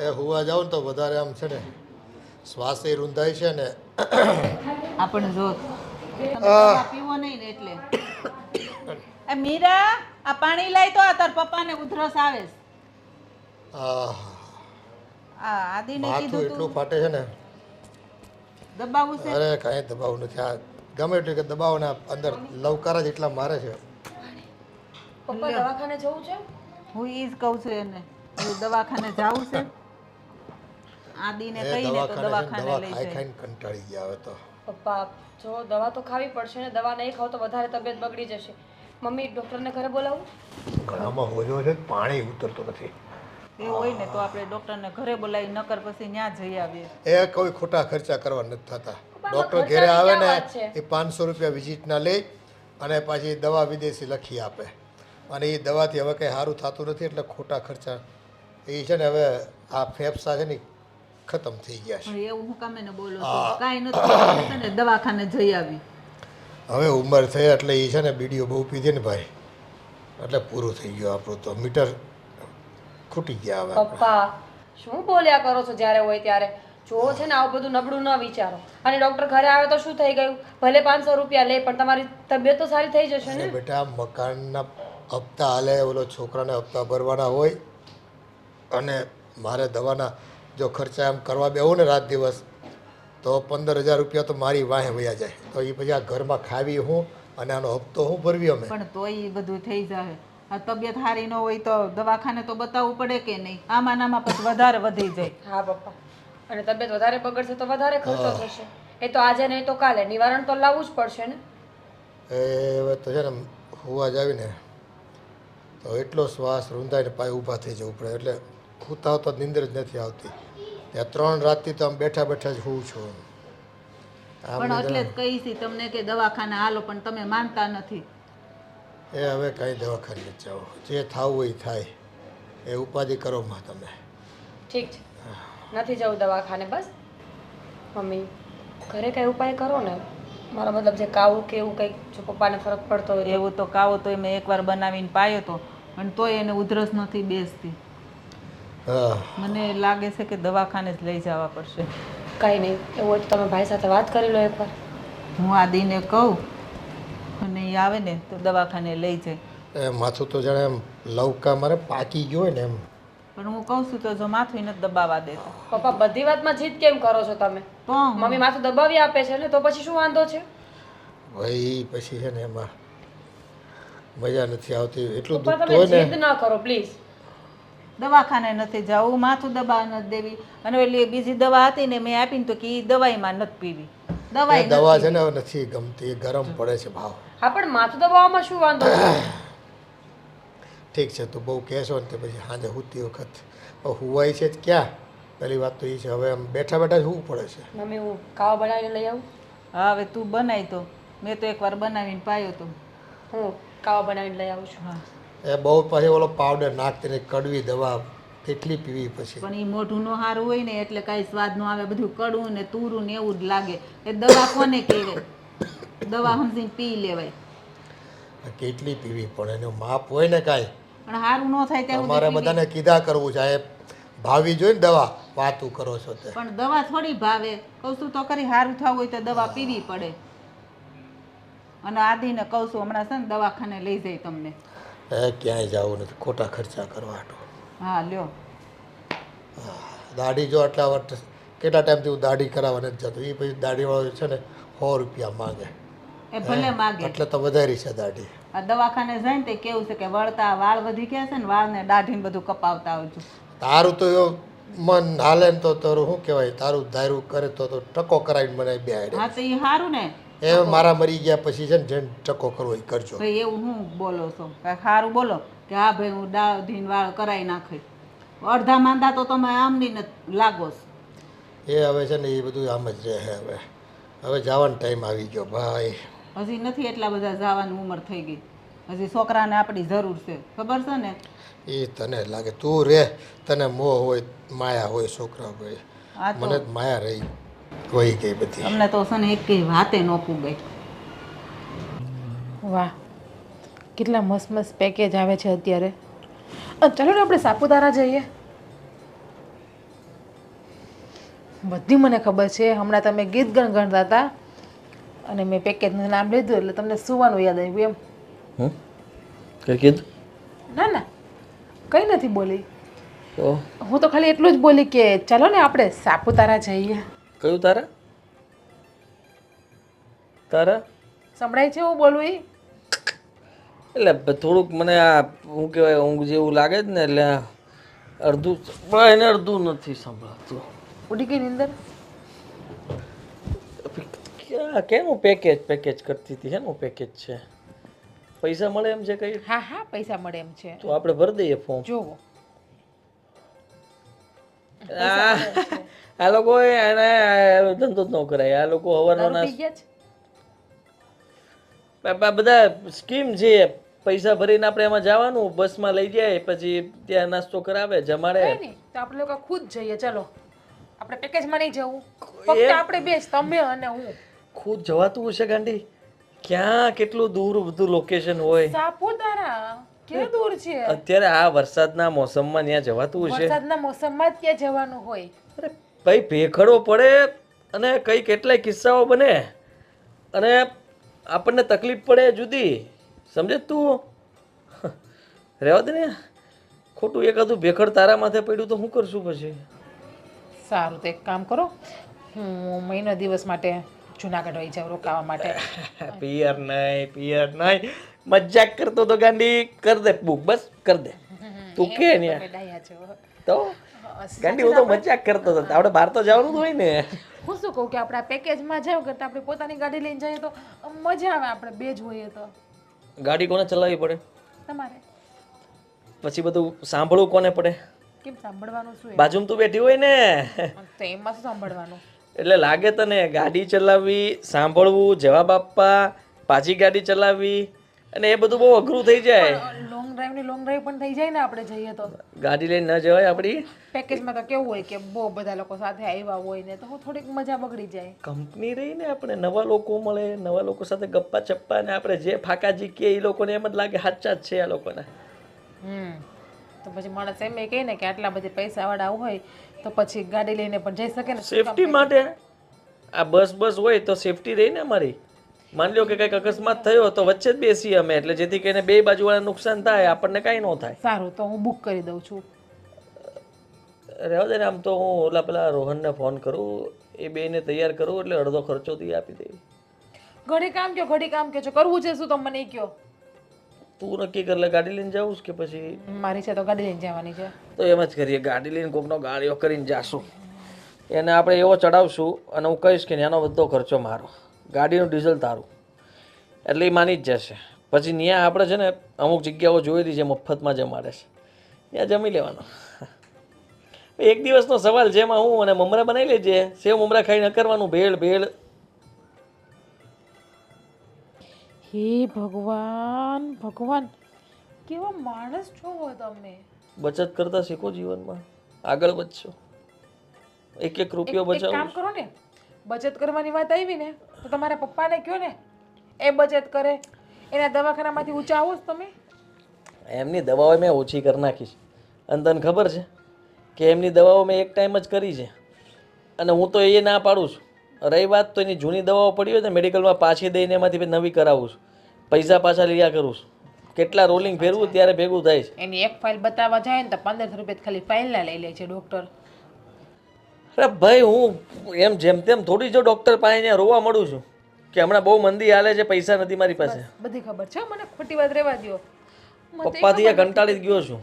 એ હુવા જાઉં ને તો વધારે આમ છે ને શ્વાસે રૂંધાય છે ને આપણે જો તમે દવા પીવો નહીં ને એટલે એ મીરા આ પાણી લાય તો આ તાર પપ્પાને ઉધરસ આવે છે. આહ, આ આદિને માથું કીધું એટલું તું ફાટે છે ને. દબાવું છે. અરે કાંઈ દબાવ નથી. આ ગમે એટલું કે દબાવ ને અંદર લવકારા જ એટલા મારે છે. પપ્પા દવાખાને જવું છે? હું ઈ જ કહું છું એને હું દવાખાને જાવું છે. આદિને એ કહીને તો દવા દવાખાને લઈ ખાઈ જાય. ખાઈને કંટાળી ગયા હવે તો. પપ્પા જો દવા તો ખાવી પડશે ને, દવા નહીં ખાવ તો વધારે તબિયત બગડી જશે. મમ્મી ડૉક્ટરને ઘરે બોલાવું? ગળામાં હોજો છે પાણી ઉતરતું નથી. એ હોય ને તો આપણે ડોક્ટરને ઘરે બોલાવી નકર પછી ત્યાં જઈ આવીએ. એ કોઈ ખોટા ખર્ચા કરવા નથી થતા. ડૉક્ટર ખર્ચાની ઘરે આવે ક્યાં ને વાત છે? એ 500 રૂપિયા વિઝિટના લે અને પાછી દવા વિદેશી લખી આપે અને એ દવાથી હવે કંઈ સારું થતું નથી એટલે ખોટા ખર્ચા એ છે ને હવે આ ફેફસા છે ને ખતમ થઈ ગયા છે. પણ એવું હું કામે ને બોલો છો? કાંઈ નથી છે ને દવાખાને જઈ આવી. હવે ઉંમર થઈ એટલે એ છે ને બીડીઓ બહુ પીધી ને ભાઈ એટલે પૂરું થઈ ગયું આપણું તો મીટર ખૂટી ગયા હવે આપણે. પપ્પા શું બોલ્યા કરો છો જ્યારે હોય ત્યારે? જો છે ને આવું બધું નબળું ન વિચારો. અને ડૉક્ટર ઘરે આવે તો શું થઈ ગયું? ભલે 500 રૂપિયા લે પણ તમારી તબિયત તો સારી થઈ જશે ને. અરે બેટા મકાનના હપ્તા હાલે ઓલો છોકરાને હપ્તા ભરવાના હોય અને મારે દવાના જો ખર્ચા એમ કરવા બેહું ને રાત દિવસ તો 15,000 રૂપિયા તો મારી વાહે વયા જાય. તો એ પછી આ ઘરમાં ખાવી હું અને આનો હપ્તો હું ભરવી અમે. પણ તોય ઈ બધું થઈ જાય. આ તબિયત સારી ન હોય તો દવાખાને તો બતાવવું પડે કે નહીં? આમાં નામાં પછી વધારે વધી જાય. હા પપ્પા, અને તબિયત વધારે બગડશે તો વધારે ખર્ચો થશે. એ તો આજે નહીં તો કાલે નિવારણ તો લાવવું જ પડશે ને. એ હવે તો છે ને હોવા જ આવીને તો એટલો શ્વાસ રૂંધાઈને પાય ઊભા થઈ જવું પડે એટલે ખૂતા તો નીંદર જ નથી આવતી. ત્યાં 3 રાતથી તો આમ બેઠા બેઠા જ હોઉં છું. આમ પણ એટલે જ નીંદર- કહી છે તમને કે દવાખાને હાલો પણ તમે માનતા નથી. એ હવે કાંઈ દવાખાને નથી જાઓ. જે થવું હોય એ થાય. એ ઉપાધિ કરો માં તમે. ઠીક છે, નથી જવું દવાખાને બસ. મમ્મી ઘરે કઈ ઉપાય કરો ને. મારો મતલબ જે કાવું કે એવું કંઈક જો પપ્પાને ફરક પડતો હોય તો. એવું તો કાવો તો મેં એકવાર બનાવીને પાયો તો પણ તોય એને ઉધરસ નથી બેસતી. હા મને લાગે છે કે દવાખાને જ લઈ જવા પડશે. કાંઈ નહીં, એવું હોય તો તમે ભાઈ સાથે વાત કરી લો એકવાર. હું આદિને કહું અને એ આવે ને તો દવાખાને લઈ જાય. એ માથું તો જાણે એમ લવકા મારે પાકી ગયો હોય ને એમ. પણ હું કહું છું તો જો માથું નથી દબાવવા દેતો પપ્પા બધી વાતમાં જીદ કેમ કરો છો તમે? તો મમ્મી માથું દબાવી આપે છે ને તો પછી શું વાંધો છે? ભાઈ પછી છે ને એમાં મજા નથી આવતી. એટલું પપ્પા દુઃખ તમે હોય જીદ ને ના કરો પ્લીઝ. દવાખાને નથી જવું, માથું દબાવવા નથી દેવી. અને ઓલી બીજી દવા હતી ને મેં આપીને તો કે એ દવાઈમાં નથી પીવી. એ દવા છે ને હવે નથી ગમતી. એ ગરમ પડે છે ભાવ. હા પણ માથું દબાવવામાં શું વાંધો છે? ઠીક છે તું બહુ કહેશો ને તે પછી સાંજે સૂતી વખત હવે હુવાય છે જ ક્યાં. પહેલી વાત તો એ છે હવે આમ બેઠા બેઠા જ હોવું પડે છે. મમ્મી હું ખાવા બનાવીને લઈ આવું? હા હવે તું બનાવી તો મેં તો એકવાર બનાવીને પાયો તો. હું ખાવા બનાવીને લઈ આવું છું. હા એ બહુ પછી ઓલો પાવડર નાખતી કડવી દવા કેટલી પીવી પછી. પણ એ મોઢું નો સારું હોય ને એટલે કાંઈ સ્વાદ ન આવે. બધું કડવું ને તુરું ને એવું જ લાગે. એ દવા કોને કહેવાય? દવા સમજીને પી લેવાય. કેટલી પીવી પણ એનું માપ હોય ને કાંઈ. પણ સારું ન થાય ત્યાં અમારે સુધી પીવી. બધાને કીધા કરવું છે. આ ભાવી જોઈ ને દવા વાતું કરો છો તે. પણ દવા થોડી ભાવે. કહું છું તો ખરી સારું થવું હોય તો દવા પીવી પડે. અને આદિને કહું છું હમણાં છે ને દવાખાને લઈ જાય તમને. એ ક્યાંય જવું નથી ખોટા ખર્ચા કરવા હાટુ. હા લ્યો. દાઢી જો આટલા વર્ષ કેટલા ટાઈમથી હું દાઢી કરાવવા નથી જતો. એ પછી દાઢીવાળો છે ને 100 રૂપિયા માંગે. એ ભલે માગે. એટલે તો વધારી છે દાઢી. આ દવાખાને જાય ને તે કેવું છે કે વળતા વાળ વધી ગયા છે ને વાળને દાઢીને બધું કપાવતા આવજો. તારું તો એવો મન હાલે ને તો તારું શું કહેવાય તારું ધાર્યું કરે તો ટકો કરાવીને મને બેહાડે. હા તો એ સારું ને. એ મારા મરી ગયા પછી છે ને જેને ટકો કરવો એ કરજો. ભાઈ એવું હું બોલો છો કાંઈ સારું બોલો કે હા ભાઈ હું દાઢીને વાળ કરાવી નાખી. અડધા માંદા તો તમે આમની ને લાગો છો. એ હવે છે ને એ બધું આમ જ રહે. હવે હવે જવાનો ટાઈમ આવી ગયો ભાઈ. હજી નથી એટલા બધા જવાની ઉંમર થઈ ગઈ. હજી છોકરાને આપણી જરૂર છે ખબર છે ને. એ તને લાગે તું રે તને મોહ હોય માયા હોય છોકરા ભાઈ. આ મને તો જ માયા રહી વહી ગઈ બધી. અમને તો છે ને એક કઈ વાતે ન પૂગાય. વાહ કેટલા મસ્ત મસ્ત પેકેજ આવે છે અત્યારે. ચાલો ને આપણે સાપુતારા જઈએ. બધી મને ખબર છે. હમણાં તમે ગીત ગણગણતા હતા અને મેં પેકેજનું નામ લીધું એટલે તમને સુવાનું યાદ આવ્યું એમ. કઈ કીધું? ના ના, કંઈ નથી બોલી. તો હું તો ખાલી એટલું જ બોલી કે ચાલો ને આપણે સાપુતારા જઈએ. કયું તારા? તારા સંભળાય છે હું બોલું એ? એટલે થોડુંક મને આ શું કહેવાય ઊંઘ જેવું લાગે જ ને એટલે અડધું સંભળાય ને અડધું નથી સંભળાતું. ઉડી ગઈ નીંદર? કેનું પેકેજ પેકેજ કરતી હતી? હેનું પેકેજ છે? પૈસા મળે એમ છે કઈ? હા હા, પૈસા મળે એમ છે. તો આપણે ભરી દઈએ ફોર્મ. જોવો આ લોકો એને ધંધો જ ન કરાય. આ લોકો દારૂ હવારના પી ગયા છે? બધા સ્કીમ છે. પૈસા ભરીને આપણે એમાં જવાનું, બસમાં લઈ જાય, પછી ત્યાં નાસ્તો કરાવે, જમાડે. કંઈ નહીં, તો આપણે લોકો ખુદ જઈએ. ચલો, આપણે પેકેજમાં નહીં જવું, ફક્ત આપણે બે જ, તમે અને હું. ખુદ જવાતું હશે ગાંડી? ક્યાં કેટલું દૂર બધું લોકેશન હોય. સાપુતારા ક્યાં દૂર છે? અત્યારે આ વરસાદના મોસમમાં ત્યાં જવાતું હશે? વરસાદના મોસમમાં જ ક્યાં જવાનું હોય? અરે ભાઈ ભેખડો પડે અને કઈ કેટલાય કિસ્સાઓ બને અને આપણને તકલીફ પડે જુદી. સમજે તું? રહેવા દે ને. ખોટું એકાદું ભેખડ તારા માથે પડ્યું તો શું કરશું પછી? સારું, તો એક કામ કરો, હું મહિનો દિવસ માટે જુનાગઢ વહી જાઉં રોકાવા માટે. પિયર નહીં, મજાક કરતો તો ગાંડી. કર દે બુક, બસ કર દે. તું કે ને તમે ડાયા છો. તો ગાંડી હું તો મજાક કરતો હતો. આપણે બહાર તો જવાનું જ હોય ને. હું શું કહું કે આપણે આ પેકેજમાં જાવ કરતાં આપણે પોતાની ગાડી લઈને જઈએ તો મજા આવે. આપણે બે જ હોઈએ તો. ગાડી કોને ચલાવવી પડે? તમારે પછી બધું સાંભળવું કોને પડે? કેમ સાંભળવાનું શું? બાજુમાં તું બેઠી હોય ને તો એમાં શું સાંભળવાનું? એટલે લાગે તને ગાડી ચલાવવી, સાંભળવું, જવાબ આપવા, પાછી ગાડી ચલાવવી, અને એ બધું બહુ અઘરું થઈ જાય. લોંગ ડ્રાઈવ પણ થઈ જાય ને આપણે જઈએ તો. ગાડી લઈને ન જવાય આપણી. પેકેજમાં તો કેવું હોય કે બહુ બધા લોકો સાથે આવ્યા હોય ને તો થોડીક મજા બગડી જાય. કંપની રહી ને આપણે, નવા લોકો મળે, નવા લોકો સાથે ગપ્પા ચપ્પા, ને આપણે જે ફાકાજી કે એ લોકોને એમ જ લાગે સાચા જ છે આ લોકોને. તો પછી માણસ એમ કહે ને કે આટલા બધી પૈસા વાળા હોય તો પછી ગાડી લઈને પણ જઈ શકે ને. સેફટી માટે આ બસ હોય તો સેફટી રહી ને અમારી. માની લો કે કંઈક અકસ્માત થયો તો વચ્ચે જ બેસીએ અમે, એટલે જેથી કરીને બે બાજુવાળા નુકસાન થાય, આપણને કાંઈ ન થાય. સારું, તો હું બુક કરી દઉં છું. રહેવા દે ને. આમ તો હું ઓલા પેલા રોહનને ફોન કરું, એ બેને તૈયાર કરું, એટલે અડધો ખર્ચો તી આપી દે. ઘડી કામ કયો છો? કરવું છે શું તો મને કયો. તું નક્કી કર લે, ગાડી લઈને જાઉં કે પછી? મારી છે તો ગાડી લઈને જવાની છે. તો એમ જ કરીએ, ગાડી લઈને કોકનો ગાડીઓ કરીને જાશું. એને આપણે એવો ચડાવશું અને હું કહીશ કે એનો બધો ખર્ચો મારો, ગાડીનું ડીઝલ તારું, એટલે એ માની જ જશે. પછી ત્યાં આપણે છે ને અમુક જગ્યાઓ જોયેલી છે મફતમાં જમાડે છે, ત્યાં જમી લેવાનું. એક દિવસનો સવાલ, જેમાં હું અને મમરા બનાવી લેજે, સેવ મમરા ખાઈને કરવાનું, ભેળ. હે ભગવાન, ભગવાન, કેવા માણસ છો તમે. બચત કરતા શીખો જીવનમાં, આગળ વધશો. એક રૂપિયો એક કામ બચાવો. કરો ને, બચત કરવાની વાત આવી ને તો તમારા પપ્પાને કહો ને, એ બચત કરે. એના દવાખાનામાંથી ઊંચા આવો જ તમે. એમની દવાઓ મેં ઓછી કરી નાખીશ. અને તને ખબર છે કે એમની દવાઓ મેં એક ટાઈમ જ કરી છે, અને હું તો એ ના પાડું છું. રહી વાત તો એની જૂની દવાઓ પડી હોય ને મેડિકલમાં, પાછી દઈને એમાંથી નવી કરાવું છું, પૈસા પાછા લીયા કરું છું. કેટલા રોલિંગ ફેરવું ત્યારે ભેગું થાય છે. એની એક ફાઇલ બતાવવા જાય ને તો 1500 રૂપિયા ખાલી ફાઇલના લઈ લે છે ડૉક્ટર. અરે ભાઈ, હું એમ જેમ તેમ થોડી જો ડૉક્ટર પાસે અહીંયા રોવા મળું છું કે હમણાં બહુ મંદી હાલે છે, પૈસા નથી મારી પાસે. બધી ખબર છે મને, ખોટી વાત રહેવા દ્યો. પપ્પાથી એ કંટાળી જ ગયો છું.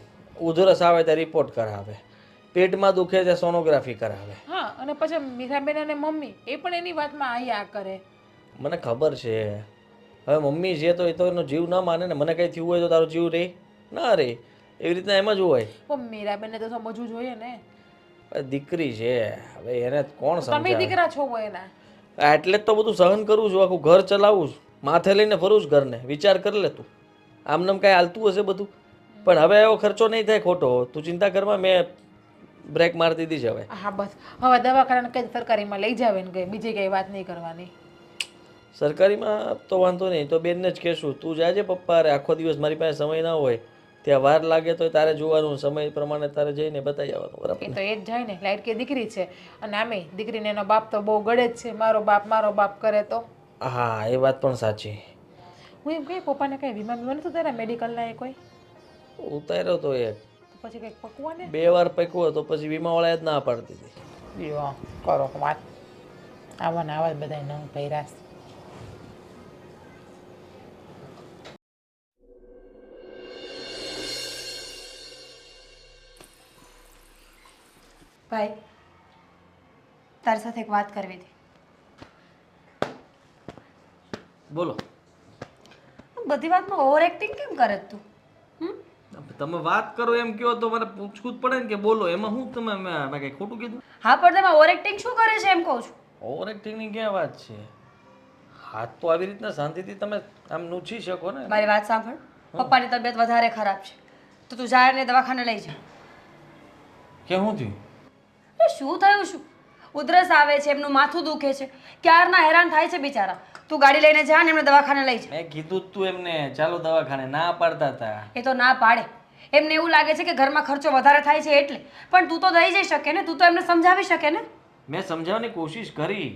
ઉધરસ આવે ત્યાં રિપોર્ટ કરાવે, પેટમાં દુખે છે સોનોગ્રાફી કરાવે. હા, અને પછી મીરાબેન અને મમ્મી એ પણ એની વાતમાં આયા કરે. મને ખબર છે. હવે મમ્મી છે તો એ તો એનો જીવ ના માને ને. મને કંઈ થયું હોય તો તારો જીવ રહે ના રહે, એવી રીતના એમ જ હોય. પણ મીરાબેનને તો સમજવું જોઈએ ને. દીકરી છે, હવે એને કોણ તમે સમજાવે? દીકરા છો એના. એટલે જ તો બધું સહન કરું છું, આખું ઘર ચલાવું છું, માથે લઈને ફરું છું ઘરને. વિચાર કરી લે તું, આમનામ કાંઈ હાલતું હશે બધું? પણ હવે એવો ખર્ચો નહીં થાય ખોટો, તું ચિંતા કરમાં. મેં બ્રેક મારી દીધી છે હવે. હા બસ, હવે દવાખાના કઈ સરકારીમાં લઈ જાવે ને, કઈ બીજી કઈ વાત નહીં કરવાની. સરકારીમાં તો વાંધો નહીં, તો બેનને જ કહેશું તું જાજે પપ્પા. અરે આખો દિવસ મારી પાસે સમય ના હોય, ત્યાં વાર લાગે તો તારે જોવાનું, સમય પ્રમાણે તારે જઈને બતાવી આવવાનું, બરાબર એ તો એ જ જાય ને, લાઈટ કે દીકરી છે, અને આમે દીકરીને એનો બાપ તો બહુ ગળે જ છે, મારો બાપ કરે તો. હા એ વાત પણ સાચી. હું એમ કહી પપ્પાને કઈ વીમા વીમા નતું તારા મેડિકલના એ કોઈ? ઉતાર્યો તો એક તો પછી કંઈક પકવા ને. 2 વાર પકવો તો પછી વીમાવાળાએ જ ના પાડતી હતી. યો કરો વાત, આવા ને આવા જ બધા નંગ પૈરાશ. ભાઈ તારી સાથે એક વાત કરવી હતી. બોલો. બધી વાતમાં ઓવર એક્ટિંગ કેમ કરે છે તું? તમે વાત કરો એમ કહો તો મને પૂછવું જ પડે ને કે બોલો, એમાં હું તમે મેં કંઈ ખોટું કીધું? હા પણ તમે ઓવર એક્ટિંગ શું કરે છે એમ કહું છું. ઓવર એક્ટિંગની ક્યાં વાત છે? હાથ તો આવી રીતના શાંતિથી તમે આમ નૂછી શકો ને. મારી વાત સાંભળ, પપ્પાની તબિયત વધારે ખરાબ છે તો તું જા એને દવાખાને લઈ જા. કે શું થયું? અરે શું થયું શું? ઉધરસ આવે છે, એમનું માથું દુખે છે, ક્યારના હેરાન થાય છે બિચારા. તું ગાડી લઈને જા ને એમને દવાખાને લઈ જા. મેં કીધું જ તું એમને ચાલો દવાખાને, ના પાડતા હતા. એ તો ના પાડે. એમને એવું લાગે છે કે ઘરમાં ખર્ચો વધારે થાય છે એટલે. પણ તું તો દઈ જઈ શકે ને, તું તો એમને સમજાવી શકે ને. મેં સમજાવવાની કોશિશ કરી.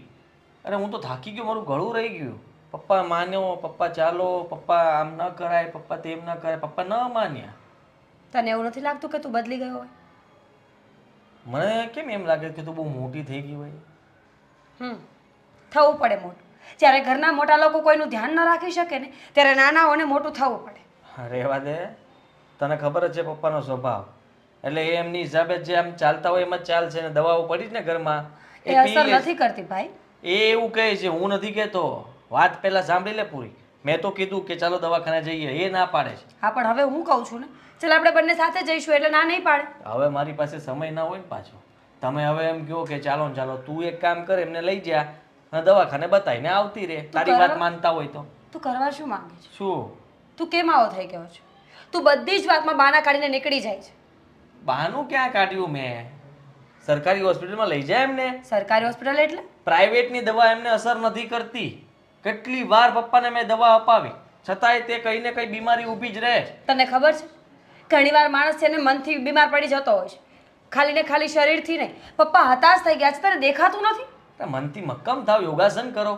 અરે હું તો થાકી ગયો, મારું ગળું રહી ગયું. પપ્પા માન્યો, પપ્પા ચાલો, પપ્પા આમ ન કરાય, પપ્પા તેમ ન કરાય, પપ્પા ન માન્યા. તને એવું નથી લાગતું કે તું બદલી ગયો હોય? મને કેમ એમ લાગે કે તું બહુ મોટી થઈ ગઈ હોય? થવું પડે મોટું. જ્યારે ઘરના મોટા લોકો કોઈનું ધ્યાન ન રાખી શકે ને ત્યારે નાનાઓને મોટું થવું પડે. રહેવા દે, તને ખબર જ છે પપ્પાનો સ્વભાવ. એટલે એ એમની હિસાબે જે આમ ચાલતા હોય એમ જ ચાલશે ને. દવાઓ પડી જ ને ઘરમાં, એ અસર નથી કરતી ભાઈ. એ એવું કહે છે, હું નથી કહેતો. વાત પહેલા સાંભળી લે પૂરી. મેં તો કીધું કે ચાલો દવાખાને જઈએ, એ ના પાડે છે. હા પણ હવે હું કહું છું ને, ચાલ આપણે બંને સાથે જઈશું એટલે ના નહીં પાડે. હવે મારી પાસે સમય ના હોય ને પાછો. તમે હવે એમ કહો કે ચાલો ને ચાલો, તું એક કામ કર, એમને લઈ જા અને દવાખાને બતાવીને આવતી રહે. તારી વાત માનતા હોય તો. તું કરવા શું માંગે છે? શું? તું કેમ આવો થઈ ગયો છે? તું બધી જ વાતમાં બાના કાઢીને નીકળી જાય છે. બહાનું ક્યાં કાઢ્યું મેં? સરકારી હોસ્પિટલમાં લઈ જાય એમને. સરકારી હોસ્પિટલ એટલે? પ્રાઇવેટની દવા એમને અસર નથી કરતી. કેટલી વાર પપ્પાને મેં દવા અપાવી, છતાંય તે કંઈ ને કંઈ બીમારી ઊભી જ રહે. તને ખબર છે ઘણીવાર માણસ છે ને મનથી બીમાર પડી જતો હોય છે, ખાલી ને ખાલી શરીરથી નહીં. પપ્પા હતાશ થઈ ગયા છે, તને દેખાતું નથી? મનથી મક્કમ થાવ, યોગાસન કરો,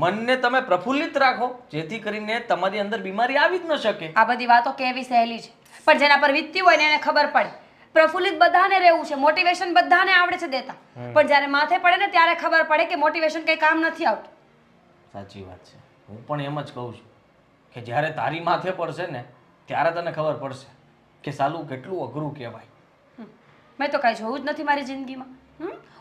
મનને તમે પ્રફુલ્લિત રાખો, જેથી કરીને તમારી અંદર બીમારી આવી જ ન શકે. આ બધી વાતો કેવી સહેલી છે, પણ જેના પર વીતતી હોય ને એને ખબર પડે. પ્રફુલ્લિત બધાને રહેવું છે, મોટિવેશન બધાને આવડે છે દેતા, પણ જ્યારે માથે પડે ને ત્યારે ખબર પડે કે મોટિવેશન કંઈ કામ નથી આવતું. સાચી વાત છે. હું પણ એમ જ કહું છું કે જ્યારે તારી માથે પડશે ને ત્યારે તને ખબર પડશે કે સાલું કેટલું અઘરું કહેવાય. મેં તો કાંઈ જોયું જ નથી મારી જિંદગીમાં.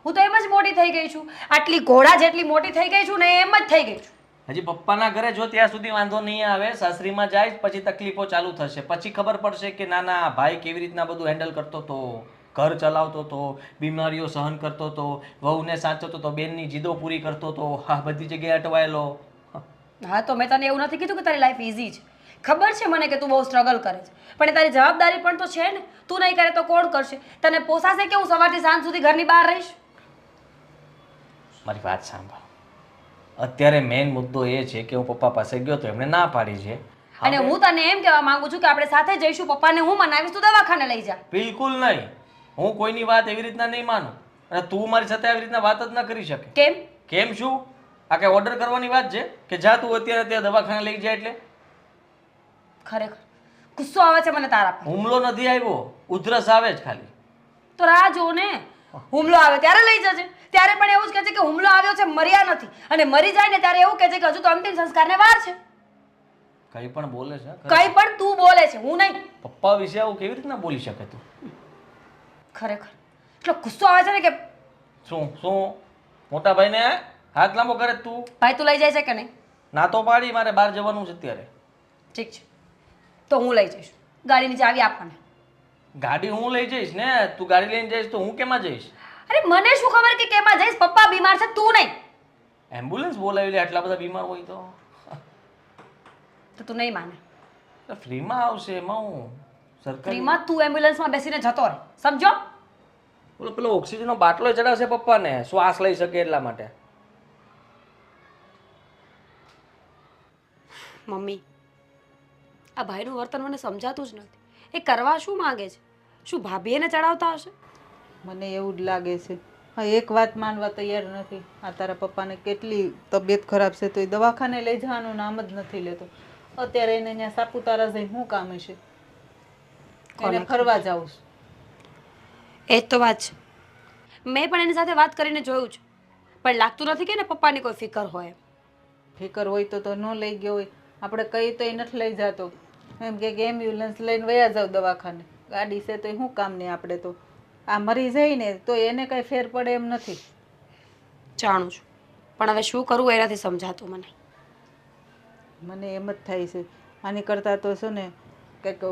હું તો એમ જ મોટી થઈ ગઈ છું, આટલી ઘોડા જેટલી મોટી થઈ ગઈ છું ને એમ જ થઈ ગઈ છું. હજી પપ્પાના ઘરે જો ત્યાં સુધી વાંધો નહીં આવે, સાસરીમાં જાય પછી તકલીફો ચાલુ થશે. પછી ખબર પડશે કે ના ના ભાઈ કેવી રીતના બધું હેન્ડલ કરતો હતો, ઘર ચલાવતો હતો, બીમારીઓ સહન કરતો હતો, વહુને સાચવતો હતો, બેનની જીદો પૂરી કરતો હતો, હા બધી જગ્યાએ અટવાયેલો. હા તો મેં તને એવું નથી કીધું કે તારી લાઈફ ઇઝી છે. ખબર છે મને કે તું બહુ સ્ટ્રગલ કરે છે, પણ એ તારી જવાબદારી પણ તો છે ને. તું નહીં કરે તો કોણ કરશે? તને પોસાશે કે હું સવારથી સાંજ સુધી ઘરની બહાર રહીશ? મારી વાત સાંભળ. અત્યારે મેઇન મુદ્દો એ છે કે હું પપ્પા પાસે ગયો તો એમણે ના પાડી છે. અને હું તને એમ કહેવા માંગુ છું કે આપણે સાથે જઈશું, પપ્પાને હું મનાવીશ, તું દવાખાને લઈ જા. બિલકુલ નહીં. હું કોઈની વાત એવી રીતના નહીં માનું, અને તું મારી સાથે આવી રીતના વાત જ ન કરી શકે. કેમ? કેમ શું? આ કઈ ઓર્ડર કરવાની વાત છે કે જા તું અત્યારે ત્યાં દવાખાને લઈ જાય? એટલે ખરેખર ગુસ્સો આવે છે મને તારા પર. હુમલો નથી આવ્યો, ઉધરસ આવે જ ખાલી. તો રાહ જો ને, હુમલો આવે ત્યારે લઈ જજે. ત્યારે પણ એવું જ કહે છે કે હુમલો આવ્યો છે, મર્યા નથી, અને મરી જાય ને ત્યારે એવું કહે છે કે હજુ તો અંતિમ સંસ્કારને વાર છે. કઈ પણ બોલે છે. કઈ પણ તું બોલે છે, હું નહીં. પપ્પા વિશે આવું કેવી રીતના બોલી શકે તું? ખરેખર એટલો ગુસ્સો આવે છે ને કે શું શું મોટા ભાઈને હાથ લાંબો કરે તું? ભાઈ તું લઈ જાય છે કે નહીં? ના તો પાડી, મારે બહાર જવાનું છે અત્યારે. ઠીક છે તો હું લઈ જઈશ. ગાડીની ચાવી આપવાને. ગાડી હું લઈ જઈશ ને, તું ગાડી લઈને જઈશ તો હું કેમાં જઈશ? અરે મને શું ખબર કે કેમાં જઈશ? પપ્પા બીમાર છે, તું નહીં. એમ્બ્યુલન્સ બોલાવી લે, આટલા બધા બીમાર હોય તો તું નહીં માને. ફ્રીમાં આવશે એમાં હું સરકારી ફ્રીમાં તું એમ્બ્યુલન્સમાં બેસીને જતો રહે, સમજો? બોલો પેલો ઓક્સિજનનો બાટલો ચડાવશે પપ્પાને, શ્વાસ લઈ શકે એટલા માટે. મમ્મી આ ભાઈનું વર્તન મને સમજાતું જ નથી. એ કરવા શું માંગે છે? શું ભાભી એને ચડાવતા હશે? મને એવું જ લાગે છે. હા, એક વાત માનવા તૈયાર નથી. આ તારા પપ્પાને કેટલી તબિયત ખરાબ છે તો એ દવાખાને લઈ જવાનું નામ જ નથી લેતો. અત્યારે એને ત્યાં સાપુતારા જઈને શું કામ હશે? એને ફરવા જાવું છે. એ જ તો વાત છે. મેં પણ એની સાથે વાત કરીને જોયું છે, પણ લાગતું નથી કે એને પપ્પાની કોઈ ફિકર હોય. ફિકર હોય તો ન લઈ ગયો હોય. આપણે કઈ તો નથી લઈ જતો. એમ કે એમ્બ્યુલન્સ લઈને વયા જાવ દવાખાને. ગાડી છે તો શું કામ નહીં આપણે તો. આ મરી જાય ને તો એને કઈ ફેર પડે એમ નથી. જાણું છું, પણ હવે શું કરવું એ નથી સમજાતું મને. મને એમ જ થાય છે આની કરતાં તો છે ને કંઈક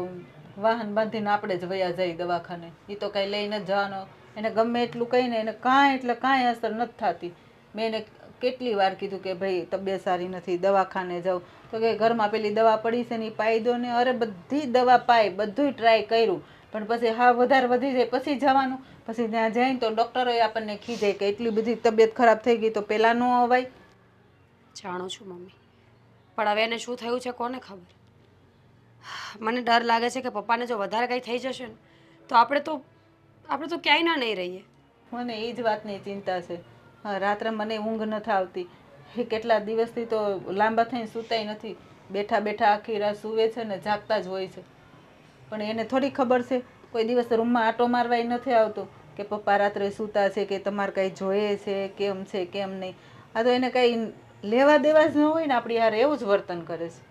વાહન બાંધીને આપણે જ વયા જઈએ દવાખાને. એ તો કાંઈ લઈને જ જવાનો. એને ગમે એટલું કહીને એને કાંઈ એટલે કાંઈ અસર નથી થતી. મેં એને કેટલી વાર કીધું કે ભાઈ તબિયત સારી નથી, દવાખાને જાઓ. તો કે ઘરમાં પેલી દવા પડી છે ને એ પાઈ દો ને. અરે બધી દવા પાઈ, બધુંય ટ્રાય કર્યું, પણ પછી હા વધારે વધી જાય પછી જવાનું. પછી ત્યાં જઈને તો ડૉક્ટરોએ આપણને ખીજાય કે એટલી બધી તબિયત ખરાબ થઈ ગઈ તો પહેલાં ન અવાય. જાણું છું મમ્મી, પણ હવે એને શું થયું છે કોને ખબર. મને ડર લાગે છે કે પપ્પાને જો વધારે કંઈ થઈ જશે ને તો આપણે તો ક્યાંય ના નહીં રહીએ. મને એ જ વાતની ચિંતા છે. હા, રાત્રે મને ઊંઘ નથી આવતી. એ કેટલા દિવસથી તો લાંબા થઈને સૂતાય નથી. બેઠા બેઠા આખી રાત સૂવે છે ને જાગતા જ હોય છે. પણ એને થોડી ખબર છે, કોઈ દિવસ રૂમમાં આંટો મારવાય નથી આવતો કે પપ્પા રાત્રે સૂતા છે કે તમારે કંઈ જોઈએ છે કેમ નહીં. આ તો એને કંઈ લેવા દેવા જ ન હોય ને આપણી હારે એવું જ વર્તન કરે છે.